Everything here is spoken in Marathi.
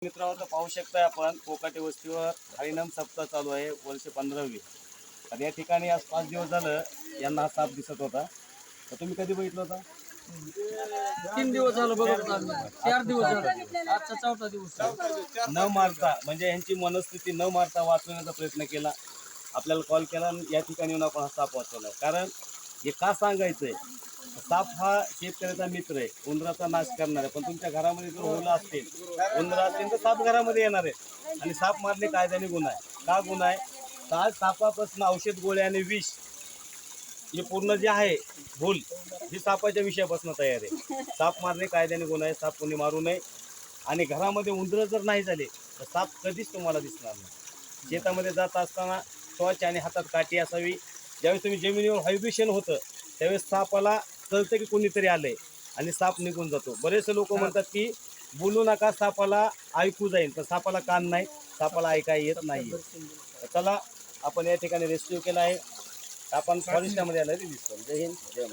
मित्रांनो पाहू शकताय आपण कोकाटे वस्तीवर हरिनाम सप्ताह चालू आहे वर्ष 15वी। तर या ठिकाणी आज 5 दिवस झालं यांना हा साप दिसत होता। तर तुम्ही कधी बघितलं होता? 3 दिवस झालं बघत आम्ही 4 दिवस झालं आजचा चौथा दिवस न मारता म्हणजे यांची मनस्थिती न मारता वाचवण्याचा प्रयत्न केला। आपल्याला कॉल केला आणि या ठिकाणी येऊन आपण हा साप वाचवला। कारण हे का सांगायचंय, साप हा शेतकऱ्याचा मित्र आहे, उंदराचा नाश करणार आहे। पण तुमच्या घरामध्ये जर ओला असतील, उंदर असतील तर साप घरामध्ये येणार आहे आणि साप मारणे कायद्याने गुन्हा आहे। का गुन्हा आहे? तर आज सापापासून औषध गोळ्या आणि विष हे पूर्ण जे आहे भूल ही सापाच्या विषयापासून तयार आहे। साप मारणे कायद्याने गुन्हा आहे, साप कोणी मारू नये। आणि घरामध्ये उंदरं जर नाही झाले तर साप कधीच तुम्हाला दिसणार नाही। शेतामध्ये जात असताना टॉर्च आणि हातात काठी असावी। ज्यावेळेस तुम्ही जमिनीवर व्हायब्रेशन होतं त्यावेळेस सापाला कळतं की कोणीतरी आलंय आणि साप निघून जातो। बरेचसे लोक म्हणतात की बोलू नका, सापाला ऐकू जाईल, तर सापाला कान नाही, सापाला ऐकायला येत नाही। चला आपण या ठिकाणी रेस्क्यू केला आहे, आपण फॉरेस्टमध्ये आला दिसतो। जय हिंद जय महाराष्ट्र।